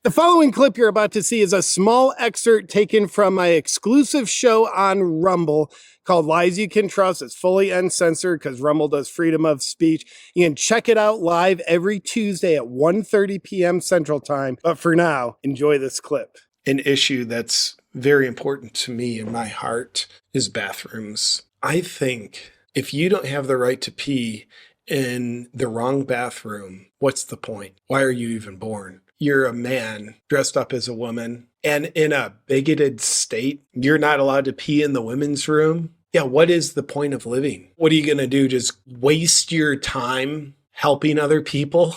The following clip you're about to see is a small excerpt taken from my exclusive show on Rumble called Lies You Can Trust. It's fully uncensored because Rumble does freedom of speech. You can check it out live every Tuesday at 1:30 p.m. Central Time. But for now, enjoy this clip. An issue that's very important to me in my heart is bathrooms. I think if you don't have the right to pee in the wrong bathroom, what's the point? Why are you even born? You're a man dressed up as a woman, and in a bigoted state, you're not allowed to pee in the women's room. Yeah, what is the point of living? What are you going to do? Just waste your time helping other people,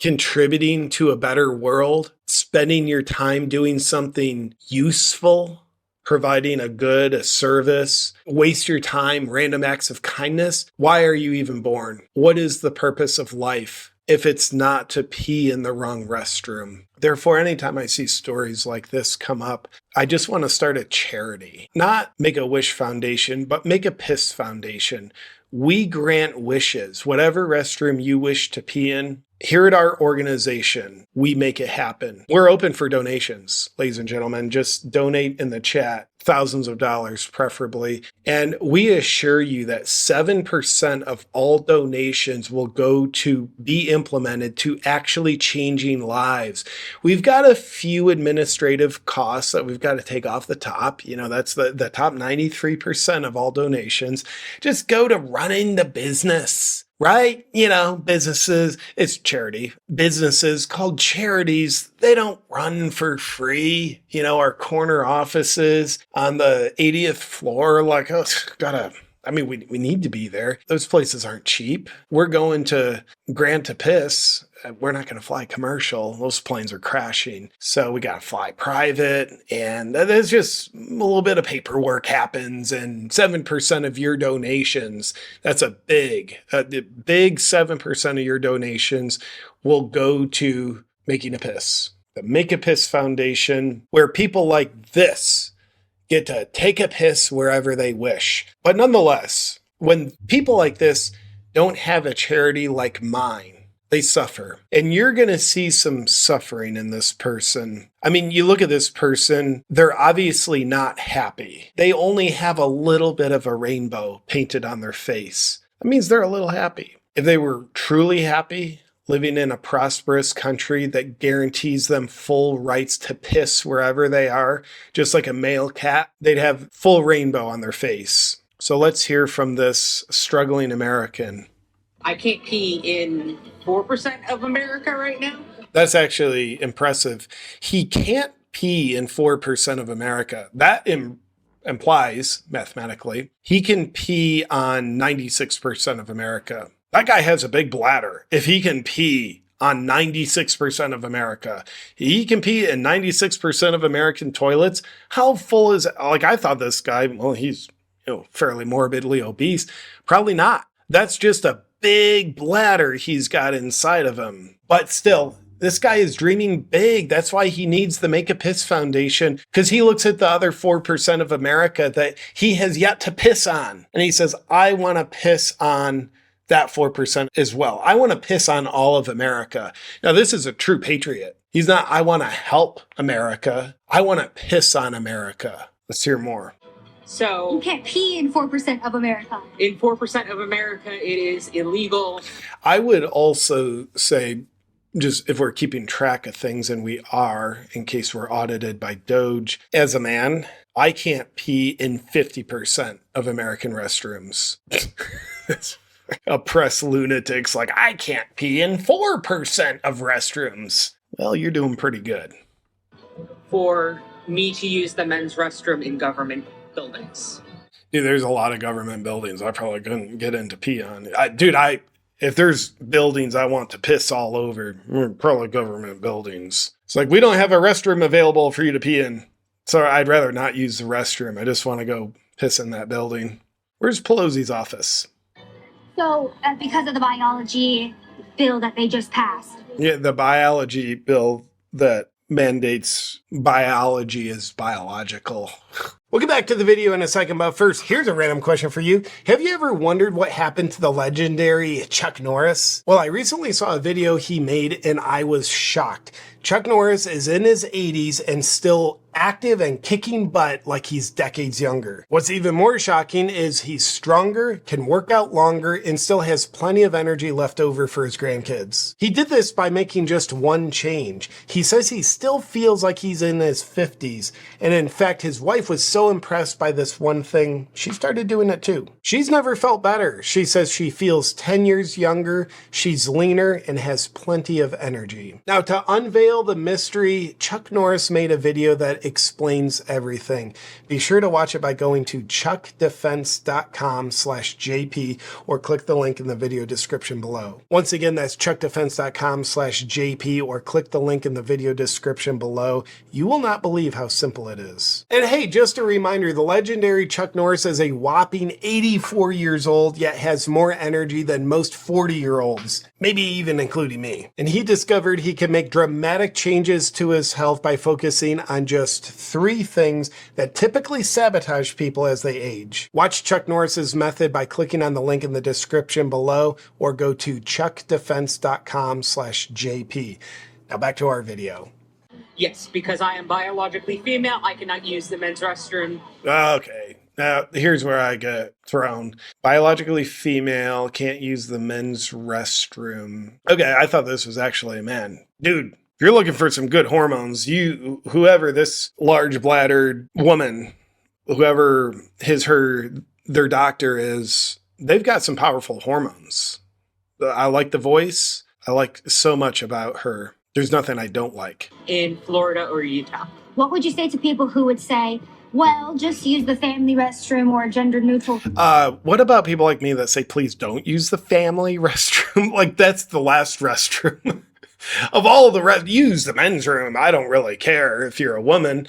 contributing to a better world, spending your time doing something useful, providing a service, waste your time, random acts of kindness? Why are you even born? What is the purpose of life if it's not to pee in the wrong restroom? Therefore, anytime I see stories like this come up, I just want to start a charity. Not Make-A-Wish Foundation, but Make-A-Piss Foundation. We grant wishes. Whatever restroom you wish to pee in, here at our organization, we make it happen. We're open for donations, ladies and gentlemen. Just donate in the chat, thousands of dollars preferably. And we assure you that 7% of all donations will go to be implemented to actually changing lives. We've got a few administrative costs that we've got to take off the top. You know, that's the top 93% of all donations. Just go to running the business. Right? You know, businesses, it's charity. Businesses called charities, they don't run for free. You know, our corner offices on the 80th floor, like, oh, we need to be there. Those places aren't cheap. We're going to Grant to Piss. We're not going to fly commercial. Those planes are crashing. So we got to fly private. And there's just a little bit of paperwork happens. And 7% of your donations, that's a big 7% of your donations will go to Making a Piss. The Make a Piss Foundation, where people like this get to take a piss wherever they wish. But nonetheless, when people like this don't have a charity like mine, they suffer. And you're going to see some suffering in this person. I mean, you look at this person, they're obviously not happy. They only have a little bit of a rainbow painted on their face. That means they're a little happy. If they were truly happy, living in a prosperous country that guarantees them full rights to piss wherever they are, just like a male cat, they'd have full rainbow on their face. So let's hear from this struggling American. I can't pee in 4% of America right now. That's actually impressive. He can't pee in 4% of America. That implies, mathematically, he can pee on 96% of America. That guy has a big bladder. If he can pee on 96% of America, he can pee in 96% of American toilets. How full is it? Like, I thought this guy, well, he's fairly morbidly obese. Probably not. That's just a big bladder he's got inside of him. But still, this guy is dreaming big. That's why he needs the Make a Piss Foundation, because he looks at the other 4% of America that he has yet to piss on. And he says, I want to piss on that 4% as well. I want to piss on all of America. Now, this is a true patriot. He's not, I want to help America. I want to piss on America. Let's hear more. So you can't pee in 4% of America. In 4% of America, it is illegal. I would also say, just if we're keeping track of things, and we are, in case we're audited by Doge, as a man, I can't pee in 50% of American restrooms. Oppressed lunatics like, I can't pee in 4% of restrooms. Well, you're doing pretty good. For me to use the men's restroom in government buildings. Dude, there's a lot of government buildings I probably couldn't get into pee on. If there's buildings I want to piss all over, probably government buildings. It's like, we don't have a restroom available for you to pee in. So I'd rather not use the restroom. I just want to go piss in that building. Where's Pelosi's office? So, because of the biology bill that they just passed. Yeah, the biology bill that mandates biology is biological. We'll get back to the video in a second, but first, here's a random question for you. Have you ever wondered what happened to the legendary Chuck Norris? Well, I recently saw a video he made and I was shocked. Chuck Norris is in his 80s and still active and kicking butt like he's decades younger. What's even more shocking is he's stronger, can work out longer, and still has plenty of energy left over for his grandkids. He did this by making just one change. He says he still feels like he's in his 50s, and in fact, his wife was so impressed by this one thing, she started doing it too. She's never felt better. She says she feels 10 years younger, she's leaner, and has plenty of energy. Now, to unveil the mystery, Chuck Norris made a video that explains everything. Be sure to watch it by going to chuckdefense.com/JP or click the link in the video description below. Once again, that's chuckdefense.com/JP or click the link in the video description below. You will not believe how simple it is. And hey, just a reminder, the legendary Chuck Norris is a whopping 84 years old, yet has more energy than most 40-year-olds, maybe even including me. And he discovered he can make dramatic changes to his health by focusing on just 3 things that typically sabotage people as they age. Watch Chuck Norris's method by clicking on the link in the description below or go to chuckdefense.com/JP. Now back to our video. Yes, because I am biologically female, I cannot use the men's restroom. Okay. Now, here's where I get thrown. Biologically female, can't use the men's restroom. Okay, I thought this was actually a man. Dude, if you're looking for some good hormones, whoever this large bladdered woman, whoever their doctor is, they've got some powerful hormones. I like the voice. I like so much about her. There's nothing I don't like. In Florida or Utah. What would you say to people who would say, well, just use the family restroom or gender neutral? What about people like me that say, please don't use the family restroom? Like, that's the last restroom. Of all the rest, use the men's room. I don't really care if you're a woman,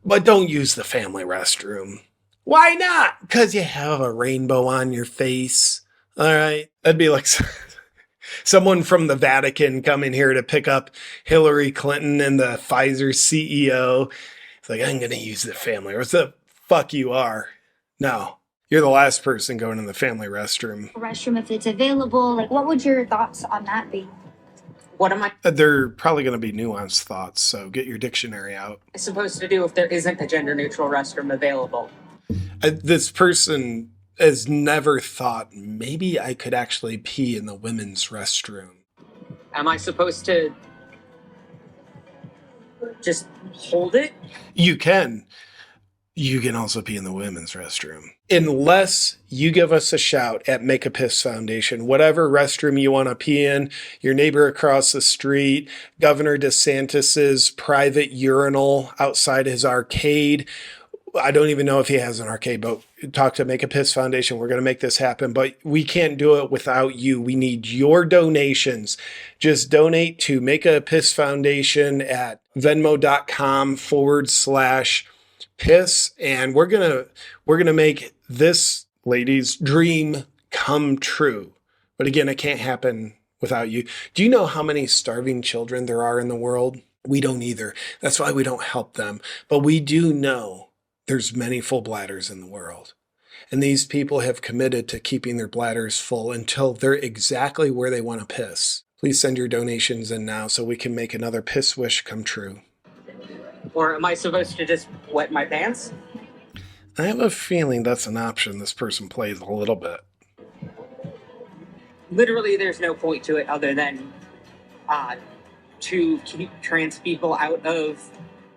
but don't use the family restroom. Why not? Because you have a rainbow on your face. All right. That'd be like someone from the Vatican coming here to pick up Hillary Clinton and the Pfizer CEO. It's like, I'm going to use the family. Or the fuck you are. No, you're the last person going in the family restroom. Restroom if it's available. Like, what would your thoughts on that be? What am I They're probably going to be nuanced thoughts, so get your dictionary out. supposed to do if there isn't a gender neutral restroom available? This person has never thought, maybe I could actually pee in the women's restroom. Am I supposed to just hold it? You can. You can also pee in the women's restroom. Unless you give us a shout at Make a Piss Foundation, whatever restroom you want to pee in, your neighbor across the street, Governor DeSantis's private urinal outside his arcade. I don't even know if he has an arcade, but talk to Make a Piss Foundation. We're going to make this happen, but we can't do it without you. We need your donations. Just donate to Make a Piss Foundation at venmo.com/piss. And we're going to make this lady's dream come true. But again, it can't happen without you. Do you know how many starving children there are in the world? We don't either. That's why we don't help them. But we do know there's many full bladders in the world. And these people have committed to keeping their bladders full until they're exactly where they want to piss. Please send your donations in now so we can make another piss wish come true. Or am I supposed to just wet my pants? I have a feeling that's an option this person plays a little bit. Literally, there's no point to it other than to keep trans people out of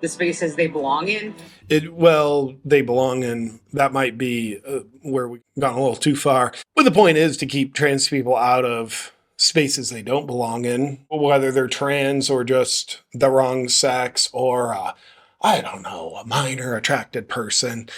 the spaces they belong in. They belong in, that might be where we've gone a little too far. But the point is to keep trans people out of spaces they don't belong in, whether they're trans or just the wrong sex or, I don't know, a minor attracted person.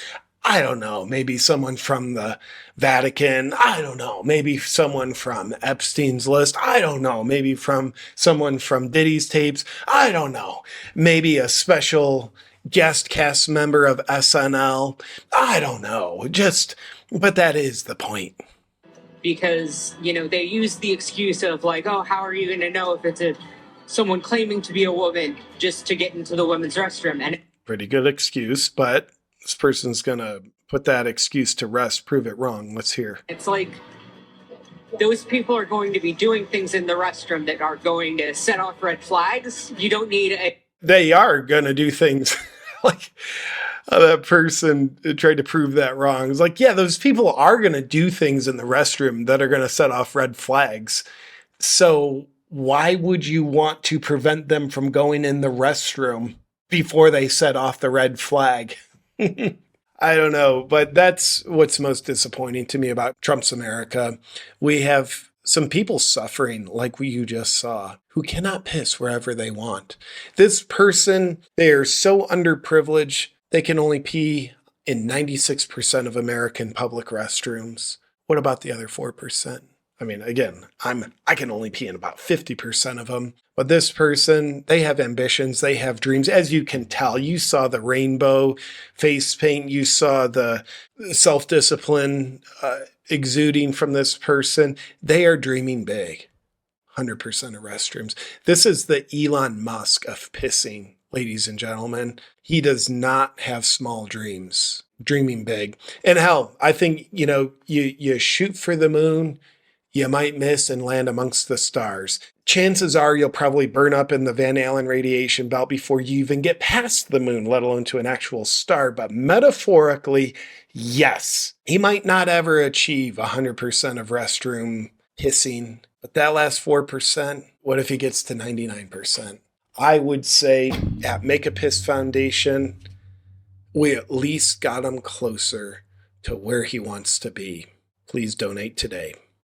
I don't know, maybe someone from the Vatican. I don't know, maybe someone from Epstein's list. I don't know, maybe from someone from Diddy's tapes. I don't know, maybe a special guest cast member of SNL. I don't know, but that is the point. Because, they use the excuse of like, oh, how are you going to know if it's someone claiming to be a woman just to get into the women's restroom? And Pretty good excuse, but This person's going to put that excuse to rest, prove it wrong. Let's hear. It's like those people are going to be doing things in the restroom that are going to set off red flags. You don't need a. They are going to do things like that person tried to prove that wrong. It's like, yeah, those people are going to do things in the restroom that are going to set off red flags. So why would you want to prevent them from going in the restroom before they set off the red flag? I don't know, but that's what's most disappointing to me about Trump's America. We have some people suffering like you just saw who cannot piss wherever they want. This person, they are so underprivileged, they can only pee in 96% of American public restrooms. What about the other 4%? I mean, again, I can only pee in about 50% of them. But this person, they have ambitions, they have dreams. As you can tell, you saw the rainbow face paint, you saw the self-discipline exuding from this person. They are dreaming big. 100% of restrooms. This is the Elon Musk of pissing, ladies and gentlemen. He does not have small dreams, dreaming big. And hell, I think, you shoot for the moon, you might miss and land amongst the stars. Chances are you'll probably burn up in the Van Allen radiation belt before you even get past the moon, let alone to an actual star. But metaphorically, yes, he might not ever achieve 100% of restroom pissing. But that last 4%, what if he gets to 99%? I would say at Make a Piss Foundation, we at least got him closer to where he wants to be. Please donate today.